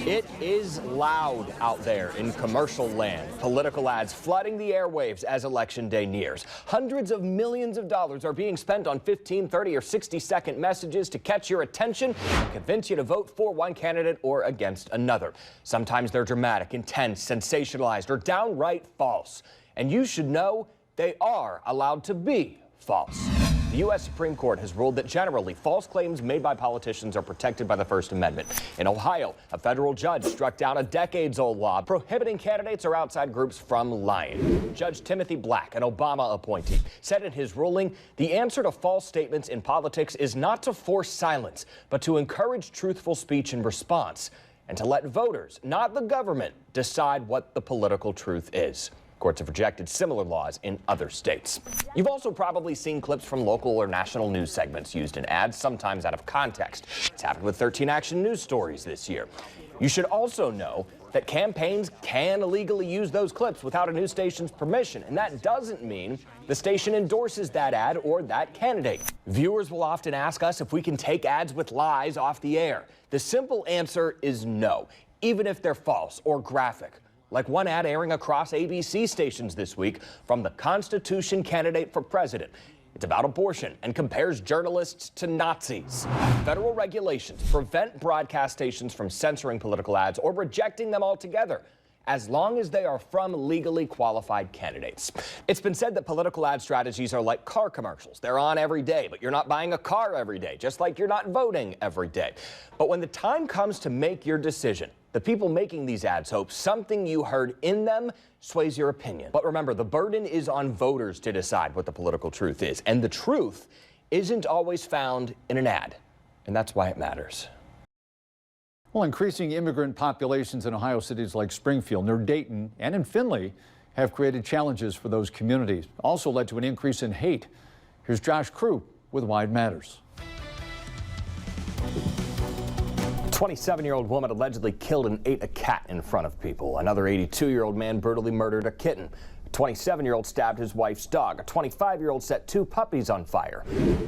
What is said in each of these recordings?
It is loud out there in commercial land. Political ads flooding the airwaves as Election Day nears. Hundreds of millions of dollars are being spent on 15, 30, or 60-second messages to catch your attention and convince you to vote for one candidate or against another. Sometimes they're dramatic, intense, sensationalized, or downright false. And you should know they are allowed to be false. The U.S. Supreme Court has ruled that generally false claims made by politicians are protected by the First Amendment. In Ohio, a federal judge struck down a decades-old law prohibiting candidates or outside groups from lying. Judge Timothy Black, an Obama appointee, said in his ruling, the answer to false statements in politics is not to force silence, but to encourage truthful speech in response, and to let voters, not the government, decide what the political truth is. Courts have rejected similar laws in other states. You've also probably seen clips from local or national news segments used in ads, sometimes out of context. It's happened with 13 Action News stories this year. You should also know that campaigns can illegally use those clips without a news station's permission, and that doesn't mean the station endorses that ad or that candidate. Viewers will often ask us if we can take ads with lies off the air. The simple answer is no, even if they're false or graphic. Like one ad airing across ABC stations this week from the Constitution candidate for president. It's about abortion and compares journalists to Nazis. Federal regulations prevent broadcast stations from censoring political ads or rejecting them altogether, as long as they are from legally qualified candidates. It's been said that political ad strategies are like car commercials. They're on every day, but you're not buying a car every day, just like you're not voting every day. But when the time comes to make your decision, the people making these ads hope something you heard in them sways your opinion. But remember, the burden is on voters to decide what the political truth is. And the truth isn't always found in an ad. And that's why it matters. Well, increasing immigrant populations in Ohio cities like Springfield, near Dayton, and in Findlay have created challenges for those communities. Also led to an increase in hate. Here's Josh Crew with Why It Matters. 27-year-old woman allegedly killed and ate a cat in front of people. Another 82-year-old man brutally murdered a kitten. A 27-year-old stabbed his wife's dog. A 25-year-old set 2 puppies on fire.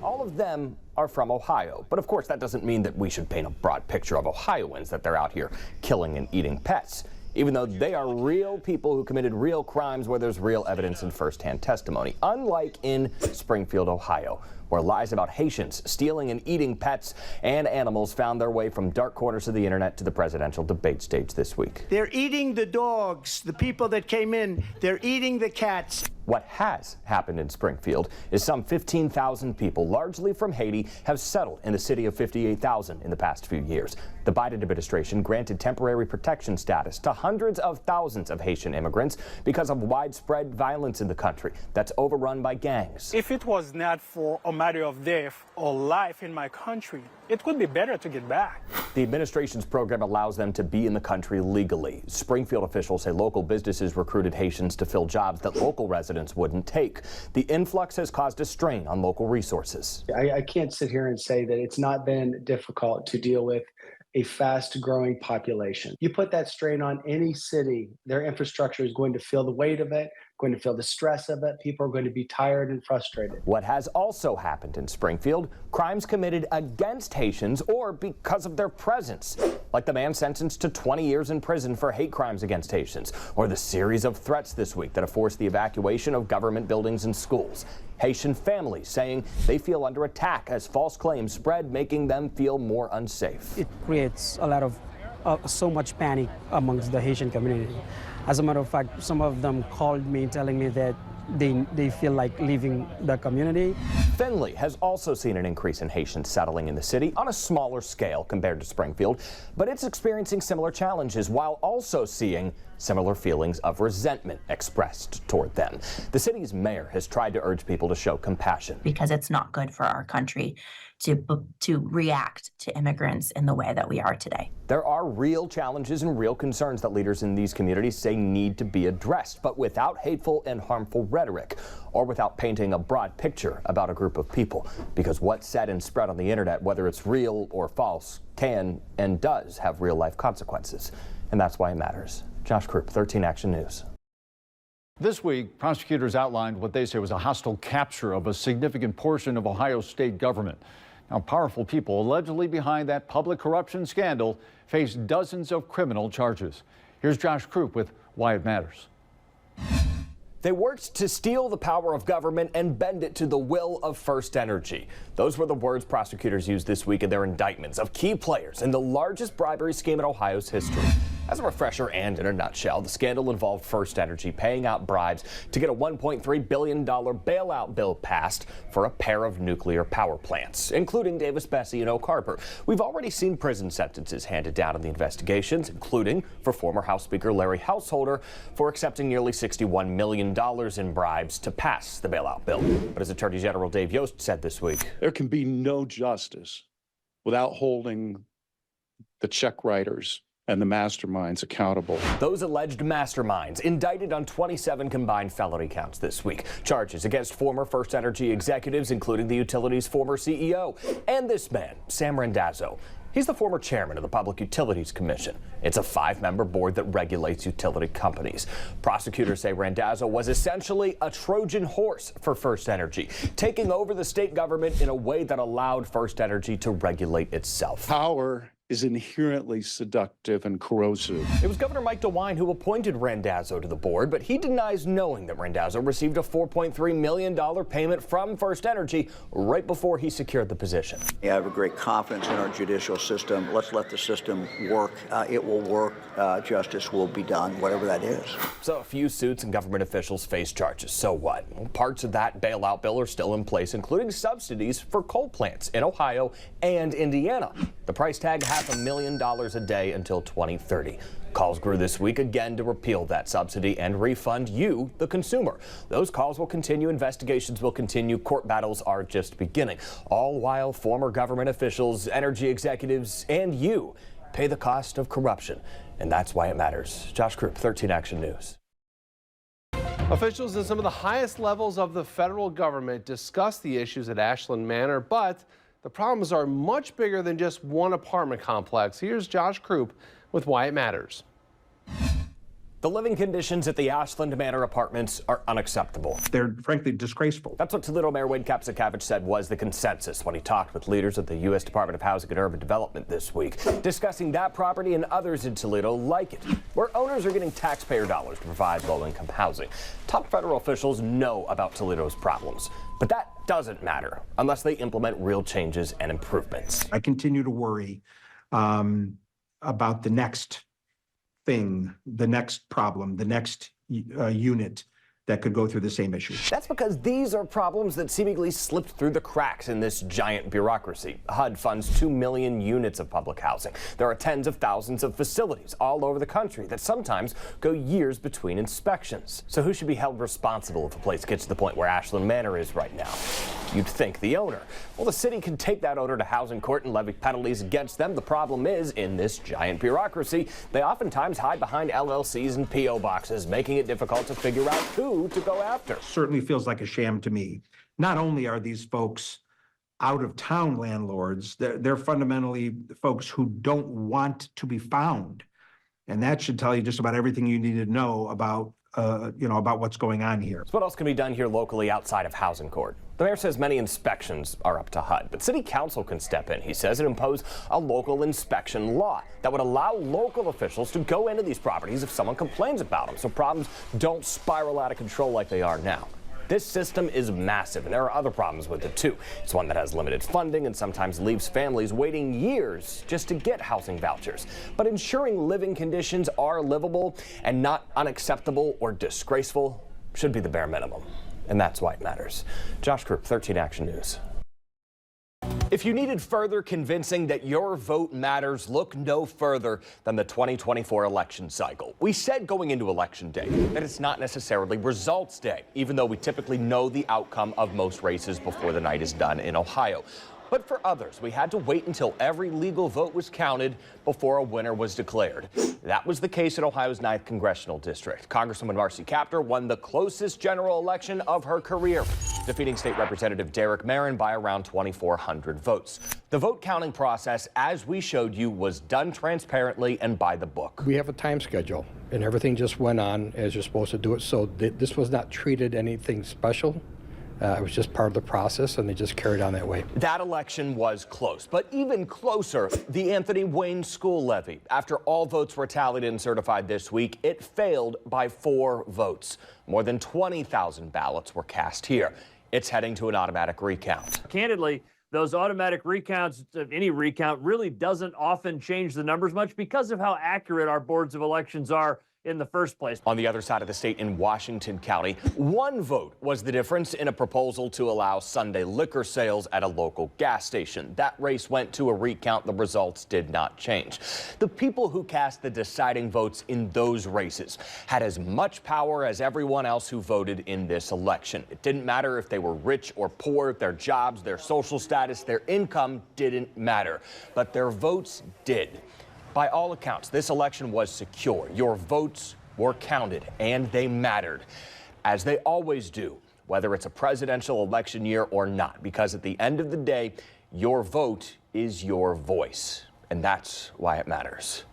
All of them are from Ohio. But of course, that doesn't mean that we should paint a broad picture of Ohioans, that they're out here killing and eating pets, even though they are real people who committed real crimes where there's real evidence and firsthand testimony. Unlike in Springfield, Ohio, where lies about Haitians stealing and eating pets and animals found their way from dark corners of the internet to the presidential debate stage this week. They're eating the dogs, the people that came in. They're eating the cats. What has happened in Springfield is some 15,000 people, largely from Haiti, have settled in the city of 58,000 in the past few years. The Biden administration granted temporary protection status to hundreds of thousands of Haitian immigrants because of widespread violence in the country that's overrun by gangs. If it was not for a matter of death or life in my country, it would be better to get back. The administration's program allows them to be in the country legally. Springfield officials say local businesses recruited Haitians to fill jobs that local residents wouldn't take. The influx has caused a strain on local resources. I can't sit here and say that it's not been difficult to deal with a fast-growing population. You put that strain on any city, their infrastructure is going to feel the weight of it, going to feel the stress of it. People are going to be tired and frustrated. What has also happened in Springfield, crimes committed against Haitians or because of their presence, like the man sentenced to 20 years in prison for hate crimes against Haitians, or the series of threats this week that have forced the evacuation of government buildings and schools. Haitian families saying they feel under attack as false claims spread, making them feel more unsafe. It creates a lot of so much panic amongst the Haitian community. As a matter of fact, some of them called me telling me that they feel like leaving the community. Findlay has also seen an increase in Haitians settling in the city on a smaller scale compared to Springfield, but it's experiencing similar challenges while also seeing similar feelings of resentment expressed toward them. The city's mayor has tried to urge people to show compassion. Because it's not good for our country to react to immigrants in the way that we are today. There are real challenges and real concerns that leaders in these communities say need to be addressed, but without hateful and harmful rhetoric, or without painting a broad picture about a group of people. Because what's said and spread on the internet, whether it's real or false, can and does have real-life consequences. And that's why it matters. Josh Krupp, 13 Action News. This week, prosecutors outlined what they say was a hostile capture of a significant portion of Ohio's state government. Now, powerful people allegedly behind that public corruption scandal face dozens of criminal charges. Here's Josh Krupp with Why It Matters. They worked to steal the power of government and bend it to the will of First Energy. Those were the words prosecutors used this week in their indictments of key players in the largest bribery scheme in Ohio's history. As a refresher and in a nutshell, the scandal involved First Energy paying out bribes to get a $1.3 billion bailout bill passed for a pair of nuclear power plants, including Davis-Besse and Oak Harbor. We've already seen prison sentences handed down in the investigations, including for former House Speaker Larry Householder for accepting nearly $61 million in bribes to pass the bailout bill. But as Attorney General Dave Yost said this week, there can be no justice without holding the check writers and the masterminds accountable. Those alleged masterminds indicted on 27 combined felony counts this week. Charges against former First Energy executives, including the utility's former CEO, and this man, Sam Randazzo. He's the former chairman of the Public Utilities Commission. It's a 5-member board that regulates utility companies. Prosecutors say Randazzo was essentially a Trojan horse for First Energy, taking over the state government in a way that allowed First Energy to regulate itself. Power is inherently seductive and corrosive. It was Governor Mike DeWine who appointed Randazzo to the board, but he denies knowing that Randazzo received a $4.3 million payment from First Energy right before he secured the position. I have a great confidence in our judicial system. Let's let the system work. It will work. Justice will be done, whatever that is. So a few suits and government officials face charges. So what? Well, parts of that bailout bill are still in place, including subsidies for coal plants in Ohio and Indiana. The price tag, $500,000 a day until 2030. Calls grew this week again to repeal that subsidy and refund you, the consumer. Those calls will continue, investigations will continue, court battles are just beginning, all while former government officials, energy executives, and you pay the cost of corruption. And that's why it matters. Josh Krupp, 13 Action News. Officials in some of the highest levels of the federal government discuss the issues at Ashland Manor, but the problems are much bigger than just one apartment complex. Here's Josh Krupp with Why It Matters. The living conditions at the Ashland Manor apartments are unacceptable. They're frankly disgraceful. That's what Toledo Mayor Wade Kapsakavich said was the consensus when he talked with leaders of the U.S. Department of Housing and Urban Development this week, discussing that property and others in Toledo like it, where owners are getting taxpayer dollars to provide low-income housing. Top federal officials know about Toledo's problems, but that doesn't matter unless they implement real changes and improvements. I continue to worry about the next thing, the next problem, the next unit that could go through the same issue. That's because these are problems that seemingly slipped through the cracks in this giant bureaucracy. HUD funds 2 million units of public housing. There are tens of thousands of facilities all over the country that sometimes go years between inspections. So who should be held responsible if a place gets to the point where Ashland Manor is right now? You'd think the owner. Well, the city can take that owner to housing court and levy penalties against them. The problem is, in this giant bureaucracy, they oftentimes hide behind LLCs and P.O. boxes, making it difficult to figure out who to go after. Certainly feels like a sham to me. Not only are these folks out-of-town landlords, they're fundamentally folks who don't want to be found. And that should tell you just about everything you need to know about about what's going on here. So what else can be done here locally outside of housing court? The mayor says many inspections are up to HUD, but city council can step in, he says, and impose a local inspection law that would allow local officials to go into these properties if someone complains about them, so problems don't spiral out of control like they are now. This system is massive, and there are other problems with it, too. It's one that has limited funding and sometimes leaves families waiting years just to get housing vouchers. But ensuring living conditions are livable and not unacceptable or disgraceful should be the bare minimum. And that's why it matters. Josh Krupp, 13 Action News. If you needed further convincing that your vote matters, look no further than the 2024 election cycle. We said going into Election Day that it's not necessarily results day, even though we typically know the outcome of most races before the night is done in Ohio. But for others, we had to wait until every legal vote was counted before a winner was declared. That was the case in Ohio's 9th Congressional District. Congresswoman Marcy Kaptur won the closest general election of her career, defeating State Representative Derek Marin by around 2,400 votes. The vote counting process, as we showed you, was done transparently and by the book. We have a time schedule, and everything just went on as you're supposed to do it. So this was not treated anything special. It was just part of the process, and they just carried on that way. That election was close, but even closer, the Anthony Wayne school levy. After all votes were tallied and certified this week, it failed by 4 votes. More than 20,000 ballots were cast here. It's heading to an automatic recount. Candidly, those automatic recounts, any recount, really doesn't often change the numbers much because of how accurate our boards of elections are in the first place. On the other side of the state in Washington County, 1 vote was the difference in a proposal to allow Sunday liquor sales at a local gas station. That race went to a recount. The results did not change. The people who cast the deciding votes in those races had as much power as everyone else who voted in this election. It didn't matter if they were rich or poor, their jobs, their social status, their income didn't matter, but their votes did. By all accounts, this election was secure. Your votes were counted, and they mattered, as they always do, whether it's a presidential election year or not, because at the end of the day, your vote is your voice, and that's why it matters.